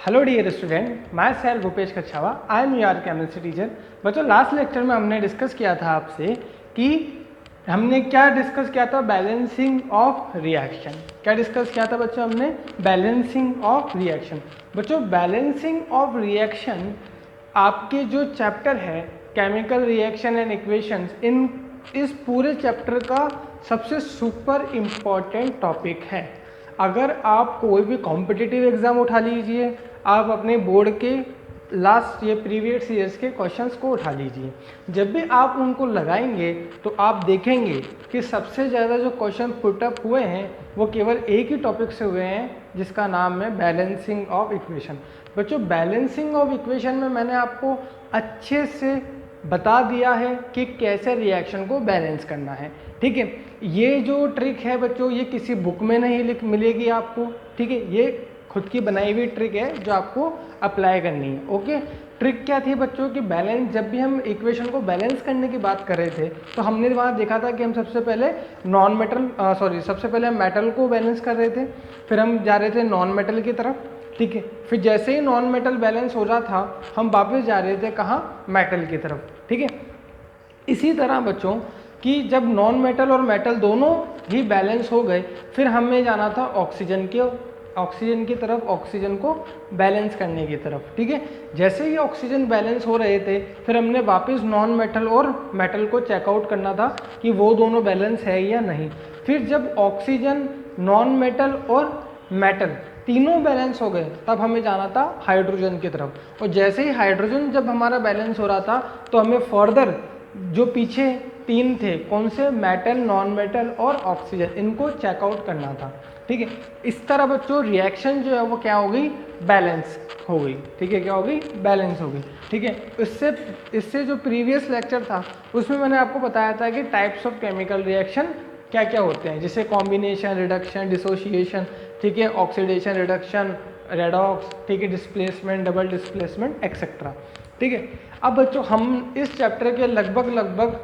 Hello dear student, मैं sir Bhupesh Kachhawa, I am your chemistry teacher. बच्चों, last lecture में हमने डिस्कस किया था आपसे कि हमने क्या डिस्कस किया था, बैलेंसिंग ऑफ रिएक्शन। क्या डिस्कस किया था बच्चों हमने? Balancing of reaction. बच्चों, बैलेंसिंग ऑफ रिएक्शन आपके जो चैप्टर है केमिकल रिएक्शन एंड इक्वेशंस, इस पूरे चैप्टर का सबसे सुपर इम्पॉर्टेंट टॉपिक है। अगर आप कोई भी कॉम्पिटिटिव एग्ज़ाम उठा लीजिए, आप अपने बोर्ड के लास्ट ये प्रीवियस ईयर्स के क्वेश्चंस को उठा लीजिए, जब भी आप उनको लगाएंगे तो आप देखेंगे कि सबसे ज़्यादा जो क्वेश्चन पुटअप हुए हैं वो केवल एक ही टॉपिक से हुए हैं, जिसका नाम है बैलेंसिंग ऑफ इक्वेशन। बच्चों, बैलेंसिंग ऑफ इक्वेशन में मैंने आपको अच्छे से बता दिया है कि कैसे रिएक्शन को बैलेंस करना है। ठीक है, ये जो ट्रिक है बच्चों, ये किसी बुक में नहीं मिलेगी आपको। ठीक है, ये खुद की बनाई हुई ट्रिक है जो आपको अप्लाई करनी है। ओके, ट्रिक क्या थी बच्चों की? बैलेंस, जब भी हम इक्वेशन को बैलेंस करने की बात कर रहे थे तो हमने वहाँ देखा था कि हम सबसे पहले सबसे पहले हम मेटल को बैलेंस कर रहे थे, फिर हम जा रहे थे नॉन मेटल की तरफ। ठीक है, फिर जैसे ही नॉन मेटल बैलेंस हो रहा था हम वापस जा रहे थे कहाँ? मेटल की तरफ। ठीक है, इसी तरह बच्चों कि जब नॉन मेटल और मेटल दोनों ही बैलेंस हो गए, फिर हमें जाना था ऑक्सीजन की तरफ, ऑक्सीजन को बैलेंस करने की तरफ। ठीक है, जैसे ही ऑक्सीजन बैलेंस हो रहे थे फिर हमने वापस नॉन मेटल और मेटल को चेकआउट करना था कि वो दोनों बैलेंस है या नहीं। फिर जब ऑक्सीजन, नॉन मेटल और मेटल तीनों बैलेंस हो गए तब हमें जाना था हाइड्रोजन की तरफ। और जैसे ही हाइड्रोजन जब हमारा बैलेंस हो रहा था तो हमें फर्दर जो पीछे तीन थे, कौन से? मेटल, नॉन मेटल और ऑक्सीजन, इनको चेकआउट करना था। ठीक है, इस तरह बच्चों रिएक्शन जो है वो क्या हो गई? बैलेंस हो गई। ठीक है, क्या हो गई? बैलेंस हो गई। ठीक है, इससे जो प्रीवियस लेक्चर था उसमें मैंने आपको बताया था कि टाइप्स ऑफ केमिकल रिएक्शन क्या क्या होते हैं, जैसे कॉम्बिनेशन, रिडक्शन, डिसोसिएशन, ठीक है, ऑक्सीडेशन, रिडक्शन, रेडॉक्स, ठीक है, डिस्प्लेसमेंट, डबल डिस्प्लेसमेंट, एक्सेट्रा। ठीक है, अब बच्चों हम इस चैप्टर के लगभग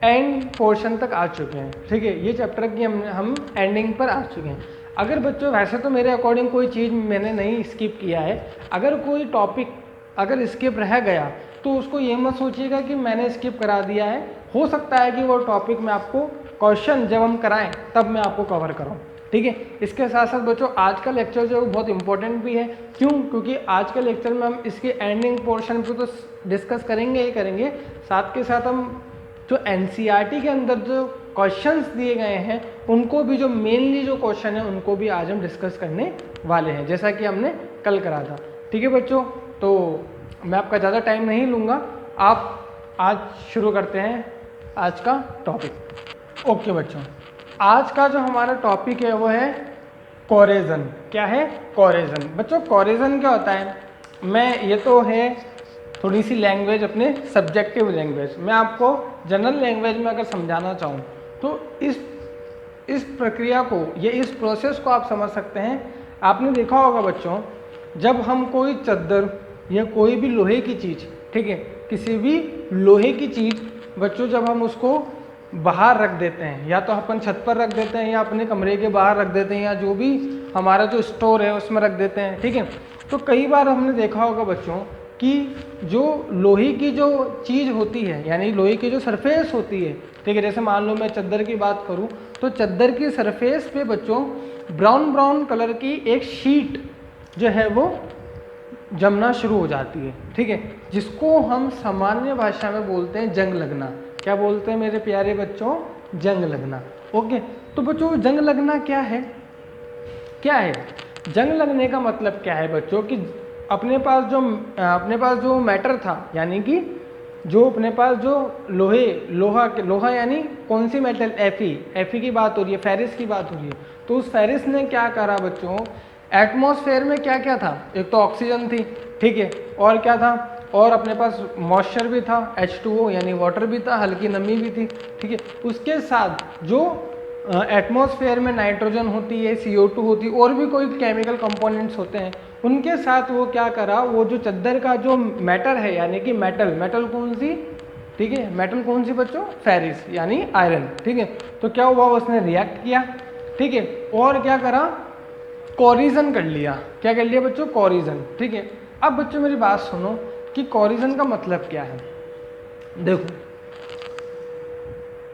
एंड पोर्शन तक आ चुके हैं। ठीक है, ये चैप्टर की हम एंडिंग पर आ चुके हैं। अगर बच्चों, वैसे तो मेरे अकॉर्डिंग कोई चीज़ मैंने नहीं स्किप किया है, अगर कोई टॉपिक अगर स्किप रह गया तो उसको ये मत सोचिएगा कि मैंने स्किप करा दिया है। हो सकता है कि वो टॉपिक में आपको क्वेश्चन जब हम कराएं तब मैं आपको कवर कराऊं। ठीक है, इसके साथ साथ बच्चों आज का लेक्चर जो है वो बहुत इंपॉर्टेंट भी है। क्यों? क्योंकि आज के लेक्चर में हम इसके एंडिंग पोर्शन पे तो डिस्कस करेंगे ही करेंगे, साथ के साथ हम जो एनसीईआरटी के अंदर जो क्वेश्चंस दिए गए हैं उनको भी, जो मेनली जो क्वेश्चन है उनको भी आज हम डिस्कस करने वाले हैं, जैसा कि हमने कल करा था। ठीक है बच्चों, तो मैं आपका ज़्यादा टाइम नहीं लूँगा, आप आज शुरू करते हैं आज का टॉपिक। ओके बच्चों, आज का जो हमारा टॉपिक है वो है कोरेजन। क्या है? कोरेजन। बच्चों, कोरेजन क्या होता है? ये तो है थोड़ी सी लैंग्वेज, अपने सब्जेक्टिव लैंग्वेज। मैं आपको जनरल लैंग्वेज में अगर समझाना चाहूँ तो इस प्रक्रिया को, इस प्रोसेस को आप समझ सकते हैं। आपने देखा होगा बच्चों, जब हम कोई चद्दर या कोई भी लोहे की चीज़, ठीक है, किसी भी लोहे की चीज़ बच्चों, जब हम उसको बाहर रख देते हैं, या तो अपन छत पर रख देते हैं या अपने कमरे के बाहर रख देते हैं, या जो भी हमारा जो स्टोर है उसमें रख देते हैं। ठीक है, तो कई बार हमने देखा होगा बच्चों कि जो लोहे की जो चीज़ होती है, यानी लोहे की जो सरफेस होती है, ठीक है, जैसे मान लो मैं चद्दर की बात करूं तो चद्दर की सरफेस पे बच्चों ब्राउन कलर की एक शीट जो है वो जमना शुरू हो जाती है। ठीक है, जिसको हम सामान्य भाषा में बोलते हैं जंग लगना। क्या बोलते हैं मेरे प्यारे बच्चों? जंग लगना। ओके, तो बच्चों जंग लगना क्या है? जंग लगने का मतलब क्या है बच्चों कि अपने पास जो मैटर था, यानी कि जो अपने पास जो लोहा यानी कौन सी मेटल? एफी की बात हो रही है, फेरिस की बात हो रही है। तो उस फेरिस ने क्या करा बच्चों, एटमॉस्फेयर में क्या क्या था? एक तो ऑक्सीजन थी, ठीक है, और क्या था? और अपने पास मॉइस्चर भी था, H2O यानी वाटर भी था, हल्की नमी भी थी। ठीक है, उसके साथ जो एटमॉस्फेयर में नाइट्रोजन होती है, CO2 होती है, और भी कोई केमिकल कंपोनेंट्स होते हैं, उनके साथ वो क्या करा, वो जो चद्दर का जो मैटर है, यानी कि मेटल कौन सी? ठीक है, मेटल कौन सी बच्चों? फेरिस यानी आयरन। ठीक है, तो क्या हुआ, उसने रिएक्ट किया। ठीक है, और क्या करा, कोरिजन कर लिया। क्या कर लिया बच्चों? कोरिजन। ठीक है, अब बच्चों मेरी बात सुनो कि कोरिजन का मतलब क्या है। देखो,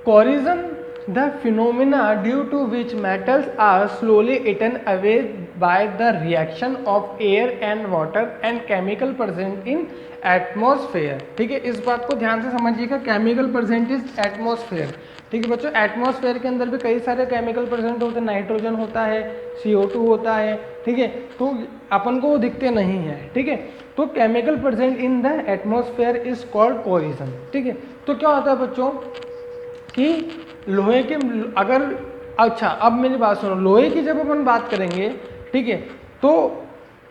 corrosion the phenomena due to which metals are slowly eaten away by the reaction of air and water and chemical present in atmosphere. ठीक है, इस बात को ध्यान से समझिएगा, केमिकल प्रेजेंट इज एटमॉस्फेयर। ठीक है बच्चों, एटमॉस्फेयर के अंदर भी कई सारे केमिकल प्रेजेंट होते हैं, नाइट्रोजन होता है, CO2 होता है। ठीक है, तो अपन को वो दिखते नहीं है। ठीक है, तो chemical present in the atmosphere is called corrosion. ठीक है, तो क्या होता है बच्चों कि लोहे के अगर, अच्छा अब मेरी बात सुनो, लोहे की जब अपन बात करेंगे, ठीक है, तो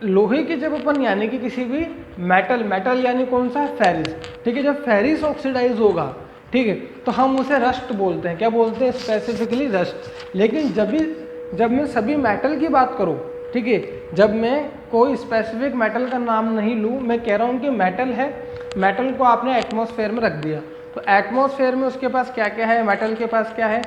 लोहे की जब अपन यानी कि किसी भी मेटल यानी कौन सा? फेरिस। ठीक है, जब फेरिस ऑक्सीडाइज होगा, ठीक है, तो हम उसे रस्ट बोलते हैं। क्या बोलते हैं? Specifically rust. लेकिन जब मैं सभी मेटल की बात करूं, ठीक है, जब मैं कोई स्पेसिफिक मेटल का नाम नहीं लूं, मैं कह रहा हूं कि मेटल है, मेटल को आपने एटमॉस्फेयर में रख दिया, तो एटमॉस्फेयर में उसके पास क्या क्या है? मेटल के पास क्या है?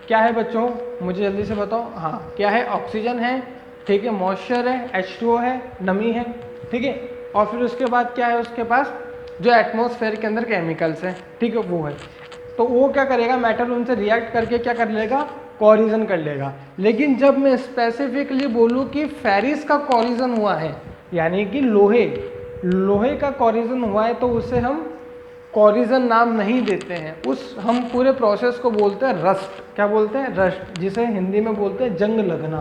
क्या है बच्चों, मुझे जल्दी से बताओ। हाँ, क्या है? ऑक्सीजन है, ठीक है, मॉइस्चर है, H2O है, नमी है। ठीक है, और फिर उसके बाद क्या है उसके पास? जो एटमॉस्फेयर के अंदर केमिकल्स हैं, ठीक है, वो है। तो वो क्या करेगा? मेटल उनसे रिएक्ट करके क्या कर लेगा? कोरिजन कर लेगा। लेकिन जब मैं स्पेसिफिकली बोलूँ कि फेरिस का कोरिजन हुआ है, यानी कि लोहे का कोरिजन हुआ है, तो उसे हम कोरिजन नाम नहीं देते हैं। हम पूरे प्रोसेस को बोलते हैं रस्ट। क्या बोलते हैं? रस्ट, जिसे हिंदी में बोलते हैं जंग लगना।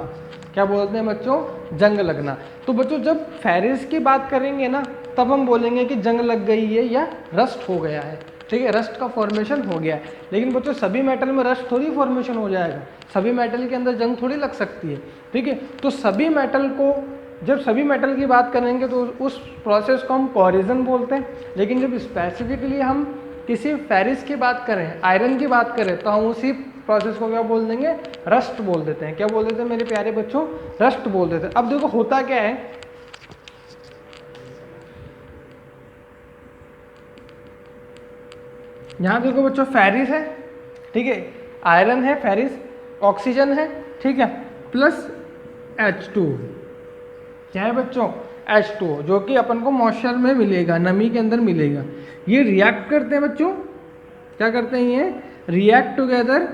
क्या बोलते हैं बच्चों? जंग लगना। तो बच्चों जब फेरिस की बात करेंगे ना, तब हम बोलेंगे कि जंग लग गई है या रस्ट हो गया है। ठीक है, रस्ट का फॉर्मेशन हो गया है। लेकिन बच्चों सभी मेटल में रस्ट थोड़ी फॉर्मेशन हो जाएगा, सभी मेटल के अंदर जंग थोड़ी लग सकती है। ठीक है, तो सभी मेटल को, जब सभी मेटल की बात करेंगे तो उस प्रोसेस को हम कोरिजन बोलते हैं। लेकिन जब स्पेसिफिकली हम किसी फेरिस की बात करें, आयरन की बात करें, तो हम उसी प्रोसेस को क्या बोल देंगे? रस्ट बोल देते हैं। क्या बोल देते हैं मेरे प्यारे बच्चों? रस्ट बोल देते हैं। अब देखो होता क्या है, यहाँ देखो बच्चों, फेरिस है, ठीक है, आयरन है, फेरिस, ऑक्सीजन है, ठीक है, प्लस H2। क्या है बच्चों? H2, जो कि अपन को मॉइस्चर में मिलेगा, नमी के अंदर मिलेगा। ये रिएक्ट करते हैं बच्चों, क्या करते हैं? ये रिएक्ट टुगेदर,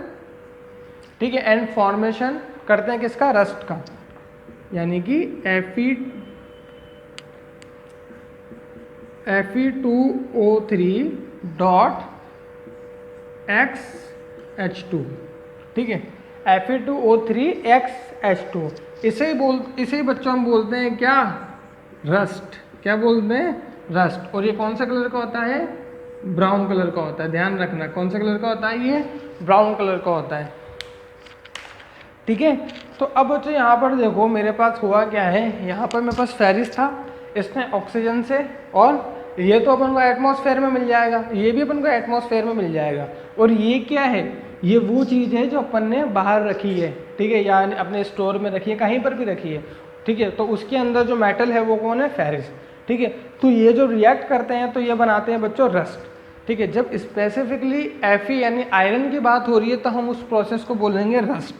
ठीक है, एंड फॉर्मेशन करते हैं किसका? रस्ट का, यानी कि Fe2O3 डॉट XH2। ठीक है, Fe2O3 XH2, इसे ही बच्चों हम बोलते हैं क्या? रस्ट। क्या बोलते हैं? रस्ट। और ये कौन सा कलर का होता है? ब्राउन कलर का होता है। ध्यान रखना, कौन सा कलर का होता है? ये ब्राउन कलर का होता है। ठीक है, तो अब बच्चों यहाँ पर देखो मेरे पास हुआ क्या है, यहाँ पर मेरे पास फेरिस था, इसने ऑक्सीजन से, और ये तो अपन को एटमॉस्फेयर में मिल जाएगा, ये भी अपन को एटमॉस्फेयर में मिल जाएगा। और ये क्या है? ये वो चीज़ है जो अपन ने बाहर रखी है, ठीक है, या अपने स्टोर में रखी है, कहीं पर भी रखी है। ठीक है, तो उसके अंदर जो मेटल है वो कौन है? फेरिस। ठीक है, तो ये जो रिएक्ट करते हैं तो ये बनाते हैं बच्चों रस्ट। ठीक है, जब स्पेसिफिकली Fe यानी आयरन की बात हो रही है तो हम उस प्रोसेस को बोलेंगे रस्ट।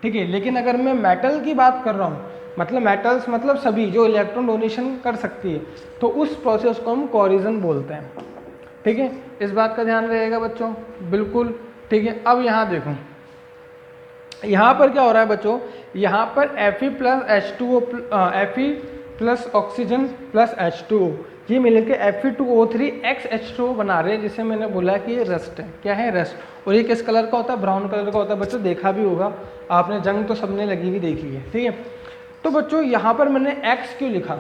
ठीक है, लेकिन अगर मैं मेटल की बात कर रहा हूँ, मतलब मेटल्स मतलब सभी जो इलेक्ट्रॉन डोनेशन कर सकती है, तो उस प्रोसेस को हम कोरिजन बोलते हैं। ठीक है, इस बात का ध्यान रहेगा बच्चों, बिल्कुल। ठीक है, अब यहाँ देखो, यहाँ पर क्या हो रहा है बच्चों, यहाँ पर Fe plus H2O, Fe plus oxygen plus H2O, ये मिलकर Fe2O3 XH2O बना रहे हैं, जिसे मैंने बोला कि ये रस्ट है। क्या है? रस्ट। और ये किस कलर का होता है? ब्राउन कलर का होता है बच्चों, देखा भी होगा आपने, जंग तो सबने लगी हुई देखी है। ठीक है, तो बच्चों यहाँ पर मैंने X क्यों लिखा?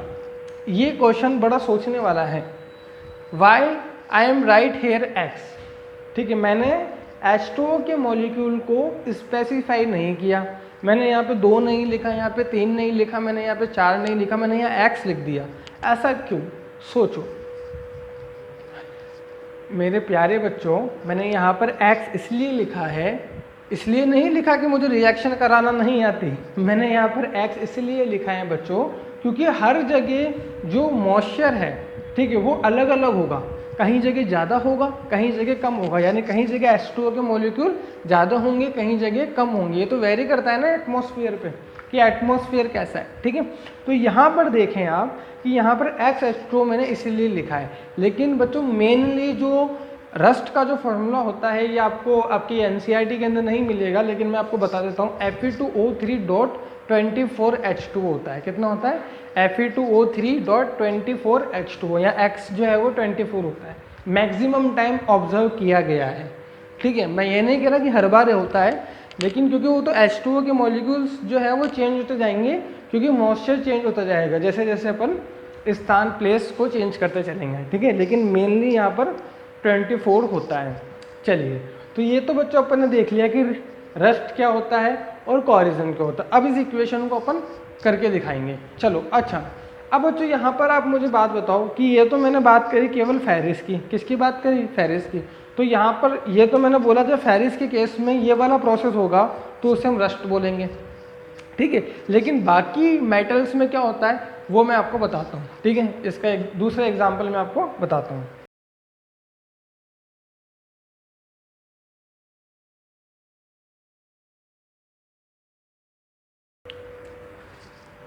ये क्वेश्चन बड़ा सोचने वाला है। Why I am right here X। ठीक है, मैंने H2O के मॉलिक्यूल को स्पेसिफाई नहीं किया, मैंने यहाँ पे 2 नहीं लिखा, यहाँ पे 3 नहीं लिखा, मैंने यहाँ पे 4 नहीं लिखा, मैंने यहाँ X लिख दिया। ऐसा क्यों? सोचो मेरे प्यारे बच्चों, मैंने यहाँ पर X इसलिए लिखा है, इसलिए नहीं लिखा कि मुझे रिएक्शन कराना नहीं आती, मैंने यहाँ पर X इसलिए लिखा है बच्चों क्योंकि हर जगह जो मॉइस्चर है, ठीक है, वो अलग अलग होगा। कहीं जगह ज़्यादा होगा, कहीं जगह कम होगा, यानी कहीं जगह H2O के मॉलिक्यूल ज़्यादा होंगे, कहीं जगह कम होंगे। ये तो वेरी करता है ना एटमॉस्फेयर पे। कि एटमॉस्फेयर कैसा है, ठीक है। तो यहाँ पर देखें आप कि यहाँ पर X मैंने इसीलिए लिखा है, लेकिन बच्चों मेनली जो रस्ट का जो फॉर्मूला होता है ये आपको आपकी NCERT के अंदर नहीं मिलेगा, लेकिन मैं आपको बता देता हूँ Fe2O3.24H2 होता है। कितना होता है? Fe2O3.24H2 या X जो है वो 24 होता है, मैक्सिमम टाइम ऑब्जर्व किया गया है, ठीक है। मैं ये नहीं कह रहा कि हर बार होता है, लेकिन क्योंकि वो तो H2O के मॉलिक्यूल्स जो है वो चेंज होते जाएंगे, क्योंकि मॉइस्चर चेंज होता जाएगा जैसे जैसे अपन स्थान प्लेस को चेंज करते चलेंगे, ठीक है। लेकिन मेनली यहाँ पर 24 होता है। चलिए, तो ये तो बच्चों अपन ने देख लिया कि रस्ट क्या होता है और कोरिजन क्या होता है। अब इस इक्वेशन को अपन करके दिखाएंगे। चलो, अच्छा, अब बच्चों यहाँ पर आप मुझे बात बताओ कि ये तो मैंने बात करी केवल फेरिस की, किसकी बात करी? फेरिस की। तो यहाँ पर ये तो मैंने बोला जब फेरिस के केस में ये वाला प्रोसेस होगा तो उसे हम रस्ट बोलेंगे, ठीक है। लेकिन बाकी मेटल्स में क्या होता है वो मैं आपको बताता हूँ, ठीक है। इसका एक दूसरा एग्जाम्पल मैं आपको बताता हूँ।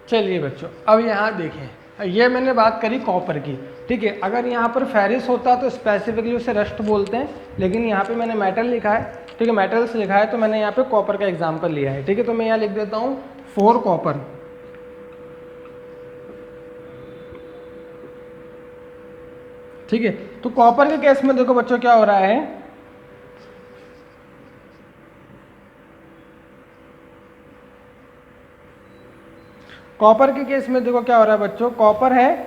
चलिए बच्चों, अब यहाँ देखें, ये मैंने बात करी कॉपर की, ठीक है। अगर यहाँ पर फेरिस होता तो स्पेसिफिकली उसे रस्ट बोलते हैं, लेकिन यहाँ पे मैंने मेटल लिखा है, ठीक है, मेटल्स लिखा है, तो मैंने यहाँ पे कॉपर का एग्जांपल लिया है, ठीक है। तो मैं यहाँ लिख देता हूँ 4 कॉपर, ठीक है। तो कॉपर के केस में देखो बच्चों क्या हो रहा है, कॉपर के केस में देखो क्या हो रहा है बच्चों, कॉपर है,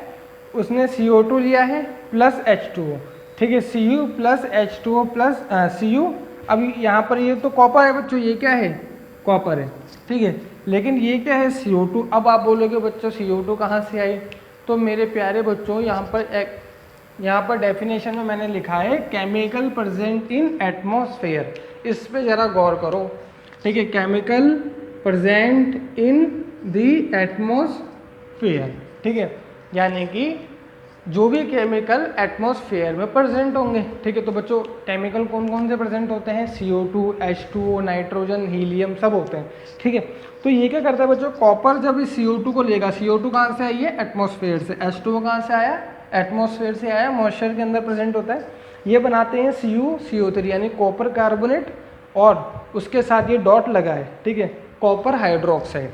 उसने CO2 लिया है प्लस H2O, ठीक है, Cu plus H2O plus Cu। अब यहाँ पर ये तो कॉपर है बच्चों, ये क्या है? कॉपर है, ठीक है। लेकिन ये क्या है? CO2। अब आप बोलोगे बच्चों CO2 कहाँ से आई? तो मेरे प्यारे बच्चों यहाँ पर डेफिनेशन में मैंने लिखा है केमिकल प्रेजेंट इन एटमॉस्फेयर। इस पे ज़रा गौर करो, ठीक है। केमिकल प्रेजेंट इन दी एटमॉस्फेयर, ठीक है, यानी कि जो भी केमिकल एटमॉस्फेयर में प्रेजेंट होंगे, ठीक है। तो बच्चों केमिकल कौन कौन से प्रेजेंट होते हैं? CO2, H2O, नाइट्रोजन, हीलियम सब होते हैं, ठीक है। तो ये क्या करता है बच्चों, कॉपर जब इस CO2 को लेगा, CO2 कहाँ से आई है? एटमॉस्फेयर से। H2O कहाँ से आया? एटमॉस्फेयर से आया, मॉइस्चर के अंदर प्रेजेंट होता है। ये बनाते हैं CuCO3 यानी कॉपर कार्बोनेट, और उसके साथ ये डॉट लगा है, ठीक है, कॉपर हाइड्रोक्साइड,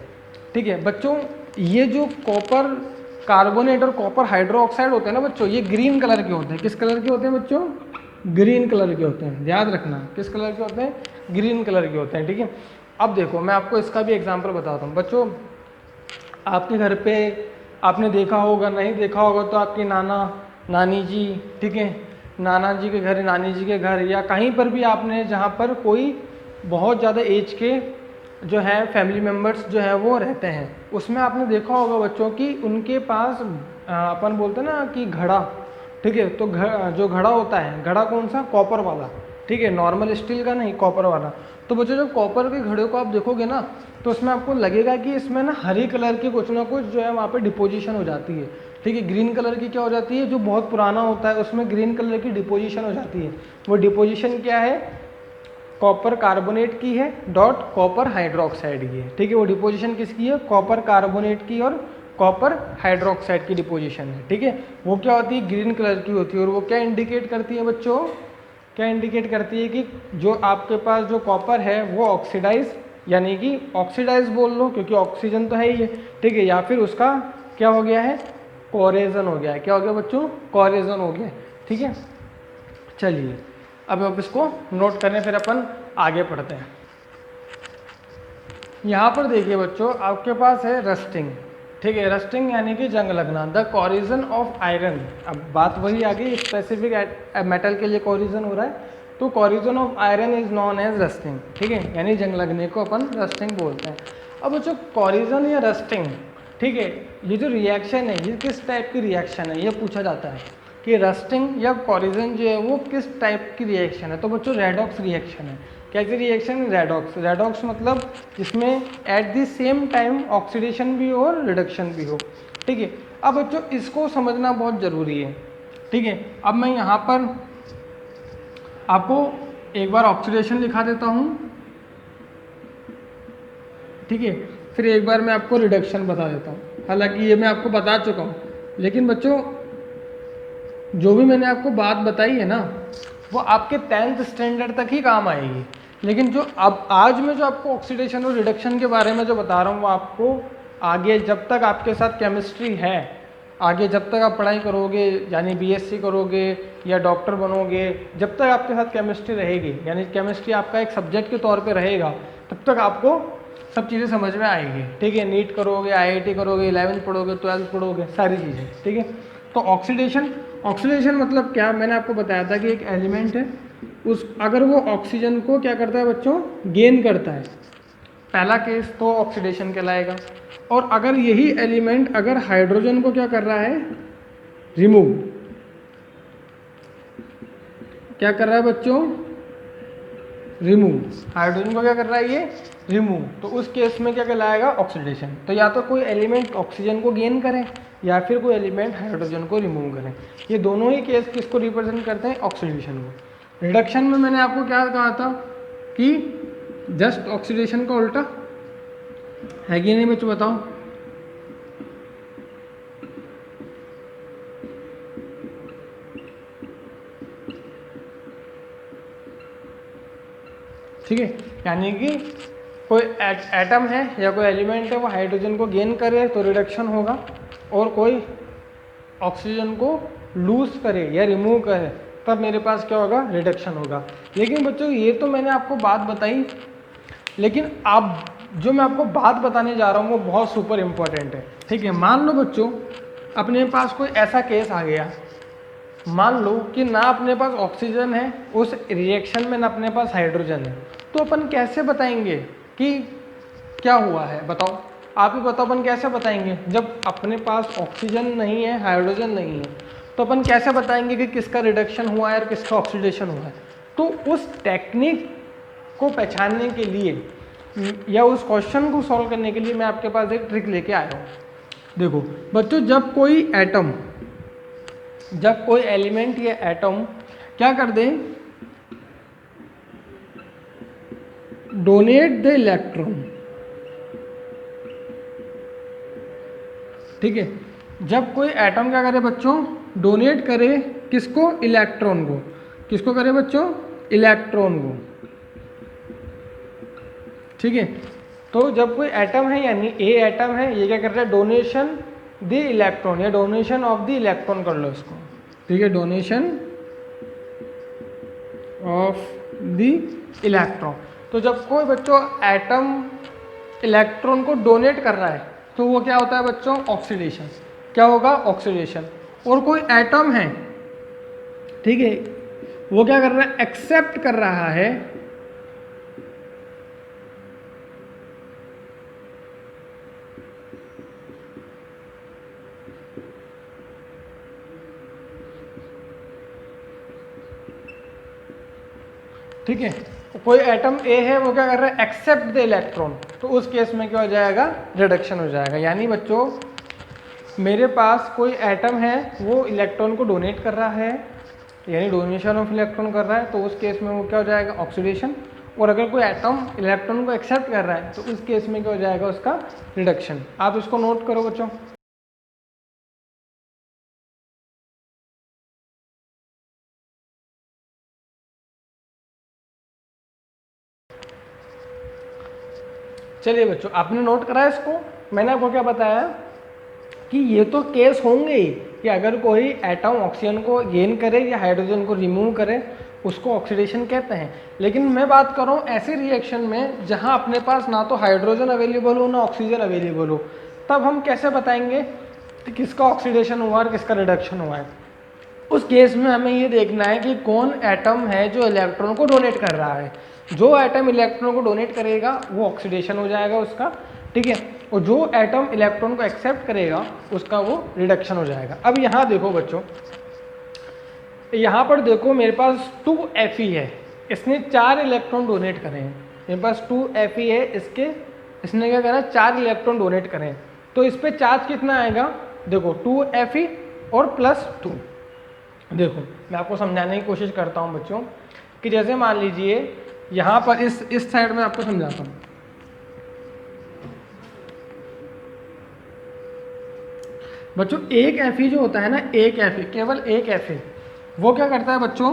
ठीक है। बच्चों ये जो कॉपर कार्बोनेट और कॉपर हाइड्रोक्साइड होते हैं ना बच्चों, ये ग्रीन कलर के होते हैं। किस कलर के होते हैं बच्चों? ग्रीन कलर के होते हैं, याद रखना, किस कलर के होते हैं? ग्रीन कलर के होते हैं, ठीक है। अब देखो मैं आपको इसका भी एग्जांपल बताता हूँ बच्चों। आपके घर पे आपने देखा होगा, नहीं देखा होगा तो आपके नाना नानी जी, ठीक है, नाना जी के घर, नानी जी के घर, या कहीं पर भी आपने जहाँ पर कोई बहुत ज़्यादा एज के जो है फैमिली मेम्बर्स जो है वो रहते हैं, उसमें आपने देखा होगा बच्चों कि उनके पास अपन बोलते हैं ना कि घड़ा, ठीक है। तो जो घड़ा होता है, घड़ा कौन सा? कॉपर वाला, ठीक है, नॉर्मल स्टील का नहीं, कॉपर वाला। तो बच्चों जब कॉपर के घड़े को आप देखोगे ना, तो उसमें आपको लगेगा कि इसमें ना हरी कलर की कुछ ना कुछ जो है वहाँ पे डिपोजिशन हो जाती है, ठीक है। ग्रीन कलर की क्या हो जाती है? जो बहुत पुराना होता है उसमें ग्रीन कलर की डिपोजिशन हो जाती है। वो डिपोजिशन क्या है? कॉपर कार्बोनेट की है, डॉट कॉपर हाइड्रोक्साइड की है, ठीक है। वो डिपोजिशन किसकी है? कॉपर कार्बोनेट की और कॉपर हाइड्रोक्साइड की डिपोजिशन है, ठीक है। वो क्या होती है? ग्रीन कलर की होती है। और वो क्या इंडिकेट करती है बच्चों? क्या इंडिकेट करती है कि जो आपके पास जो कॉपर है वो ऑक्सीडाइज, यानी कि ऑक्सीडाइज बोल लो क्योंकि ऑक्सीजन तो है ही है, ठीक है, या फिर उसका क्या हो गया है? कोरेजन हो गया है। क्या हो गया बच्चों? कोरेजन हो गया, ठीक है। चलिए अब आप इसको नोट करें, फिर अपन आगे पढ़ते हैं। यहाँ पर देखिए बच्चों, आपके पास है रस्टिंग, ठीक है। रस्टिंग यानी कि जंग लगना, द कोरिजन ऑफ आयरन। अब बात वही आ गई, स्पेसिफिक मेटल के लिए कोरिजन हो रहा है, तो corrosion of iron is known as rusting, ठीक है, यानी जंग लगने को अपन रस्टिंग बोलते हैं। अब बच्चों कोरिजन या रस्टिंग, ठीक है, ये जो रिएक्शन है ये किस टाइप की रिएक्शन है, ये पूछा जाता है कि रस्टिंग या कोरिजन जो है वो किस टाइप की रिएक्शन है। तो बच्चों रेडॉक्स रिएक्शन है। कैसी रिएक्शन? रेडॉक्स। रेडॉक्स मतलब जिसमें at the same time oxidation भी हो और रिडक्शन भी हो, ठीक है। अब बच्चों इसको समझना बहुत ज़रूरी है, ठीक है। अब मैं यहाँ पर आपको एक बार ऑक्सीडेशन लिखा देता हूँ, ठीक है। फिर एक बार मैं आपको रिडक्शन बता देता हूँ। हालांकि ये मैं आपको बता चुका हूँ, लेकिन बच्चों जो भी मैंने आपको बात बताई है ना, वो आपके 10th स्टैंडर्ड तक ही काम आएगी। लेकिन जो अब आज मैं जो आपको ऑक्सीडेशन और रिडक्शन के बारे में जो बता रहा हूँ, वो आपको आगे जब तक आपके साथ केमिस्ट्री है, आगे जब तक आप पढ़ाई करोगे, यानी बीएससी करोगे या डॉक्टर बनोगे, जब तक आपके साथ केमिस्ट्री रहेगी, यानी केमिस्ट्री आपका एक सब्जेक्ट के तौर पे रहेगा, तब तक आपको सब चीज़ें समझ में आएगी। ठीक है, नीट करोगे, आईआईटी करोगे, 11th पढ़ोगे, 12th पढ़ोगे, सारी चीज़ें। ठीक है, तो ऑक्सीडेशन मतलब क्या, मैंने आपको बताया था कि एक एलिमेंट है, उस अगर वो ऑक्सीजन को क्या करता है बच्चों, गेन करता है, पहला केस तो ऑक्सीडेशन कहलाएगा। और अगर यही एलिमेंट अगर हाइड्रोजन को क्या कर रहा है, रिमूव, क्या कर रहा है बच्चों, रिमूव, हाइड्रोजन को क्या कर रहा है ये, रिमूव, तो उस केस में क्या कहलाएगा, ऑक्सीडेशन। तो या तो कोई एलिमेंट ऑक्सीजन को गेन करे या फिर कोई एलिमेंट हाइड्रोजन को रिमूव करे, ये दोनों ही केस किसको रिप्रेजेंट करते हैं, ऑक्सीडेशन को। रिडक्शन में मैंने आपको क्या कहा था कि जस्ट ऑक्सीडेशन का उल्टा है कि नहीं बच्चों, बताओ। ठीक है, यानी कि कोई एटम है या कोई एलिमेंट है, वो हाइड्रोजन को गेन करे तो रिडक्शन होगा, और कोई ऑक्सीजन को लूज करे या रिमूव करे तब मेरे पास क्या होगा, रिडक्शन होगा। लेकिन बच्चों ये तो मैंने आपको बात बताई, लेकिन अब जो मैं आपको बात बताने जा रहा हूँ वो बहुत सुपर इम्पोर्टेंट है। ठीक है, मान लो बच्चों अपने पास कोई ऐसा केस आ गया, मान लो कि ना अपने पास ऑक्सीजन है उस रिएक्शन में, ना अपने पास हाइड्रोजन है, तो अपन कैसे बताएंगे कि क्या हुआ है, बताओ, आप ही बताओ, अपन कैसे बताएंगे जब अपने पास ऑक्सीजन नहीं है, हाइड्रोजन नहीं है, तो अपन कैसे बताएंगे कि किसका रिडक्शन हुआ है और किसका ऑक्सीडेशन हुआ है। तो उस टेक्निक को पहचानने के लिए या उस क्वेश्चन को सॉल्व करने के लिए मैं आपके पास एक ट्रिक लेके आया हूँ। देखो बच्चों, जब कोई एलिमेंट या एटम क्या कर दे, डोनेट द इलेक्ट्रॉन, ठीक है, जब कोई एटम क्या करे बच्चों, डोनेट करे किसको, इलेक्ट्रॉन को, किसको करे बच्चों, इलेक्ट्रॉन को। ठीक है, तो जब कोई एटम है, यानी ए एटम है, ये क्या कर रहा है, डोनेशन द इलेक्ट्रॉन या डोनेशन ऑफ द इलेक्ट्रॉन कर लो इसको। ठीक है, डोनेशन ऑफ द इलेक्ट्रॉन। तो जब कोई बच्चों एटम इलेक्ट्रॉन को डोनेट कर रहा है तो वो क्या होता है बच्चों, ऑक्सीडेशन। क्या होगा, ऑक्सीडेशन। और कोई एटम है, ठीक है, वो क्या कर रहा है, एक्सेप्ट कर रहा है, ठीक है, कोई एटम ए है, वो क्या कर रहा है, एक्सेप्ट द इलेक्ट्रॉन, तो उस केस में क्या हो जाएगा, रिडक्शन हो जाएगा। यानी बच्चों मेरे पास कोई एटम है, वो इलेक्ट्रॉन को डोनेट कर रहा है, यानी डोनेशन ऑफ इलेक्ट्रॉन कर रहा है, तो उस केस में वो क्या हो जाएगा, ऑक्सीडेशन। और अगर कोई एटम इलेक्ट्रॉन को एक्सेप्ट कर रहा है तो उस केस में क्या हो जाएगा, उसका रिडक्शन। आप इसको नोट करो बच्चों। चलिए बच्चों, आपने नोट करा इसको। मैंने आपको क्या बताया कि ये तो केस होंगे ही कि अगर कोई एटम ऑक्सीजन को गेन करे या हाइड्रोजन को रिमूव करे, उसको ऑक्सीडेशन कहते हैं। लेकिन मैं बात कर रहा हूँ ऐसे रिएक्शन में जहाँ अपने पास ना तो हाइड्रोजन अवेलेबल हो ना ऑक्सीजन अवेलेबल हो, तब हम कैसे बताएंगे कि किसका ऑक्सीडेशन हुआ और किसका रिडक्शन हुआ है। उस केस में हमें ये देखना है कि कौन एटम है जो इलेक्ट्रॉन को डोनेट कर रहा है। जो एटम इलेक्ट्रॉन को डोनेट करेगा वो ऑक्सीडेशन हो जाएगा उसका, ठीक है, और जो एटम इलेक्ट्रॉन को एक्सेप्ट करेगा उसका वो रिडक्शन हो जाएगा। अब यहाँ देखो बच्चों, यहाँ पर देखो मेरे पास 2Fe है, इसने 4 इलेक्ट्रॉन डोनेट करे हैं। मेरे पास 2Fe है, इसने क्या करा, 4 इलेक्ट्रॉन डोनेट करे हैं। तो इस पर चार्ज कितना आएगा, देखो 2Fe और +2। देखो मैं आपको समझाने की कोशिश करता हूँ बच्चों कि जैसे मान लीजिए यहाँ पर इस साइड में आपको समझाता हूँ। बच्चों एक Fe जो होता है ना, एक Fe, केवल एक Fe, वो क्या करता है बच्चों,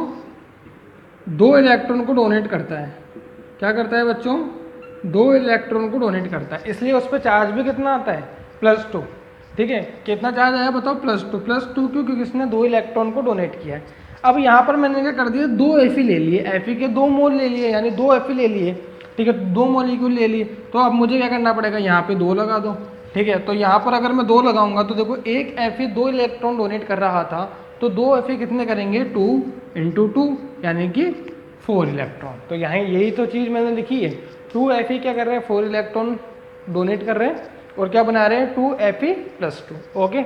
2 इलेक्ट्रॉन को डोनेट करता है। क्या करता है बच्चों, 2 इलेक्ट्रॉन को डोनेट करता है, इसलिए उस पर चार्ज भी कितना आता है, +2। ठीक है, कितना चार्ज आया बताओ, +2 क्यों, क्योंकि इसने 2 इलेक्ट्रॉन को डोनेट किया है। अब यहाँ पर मैंने क्या कर दिया, 2 Fe ले लिए, Fe के 2 मोल ले लिए, यानी 2 Fe ले लिए। ठीक है, 2 मॉलिक्यूल ले लिए, तो अब मुझे क्या करना पड़ेगा, यहाँ पे 2 लगा दो। ठीक है, तो यहाँ पर अगर मैं 2 लगाऊंगा तो देखो एक Fe 2 इलेक्ट्रॉन डोनेट कर रहा था, तो 2 Fe कितने करेंगे, 2 × 2 यानी कि 4 इलेक्ट्रॉन। तो यहाँ यही तो चीज़ मैंने लिखी है, 2 Fe क्या कर रहे हैं, 4 इलेक्ट्रॉन डोनेट कर रहे हैं और क्या बना रहे हैं, 2 Fe + 2। ओके।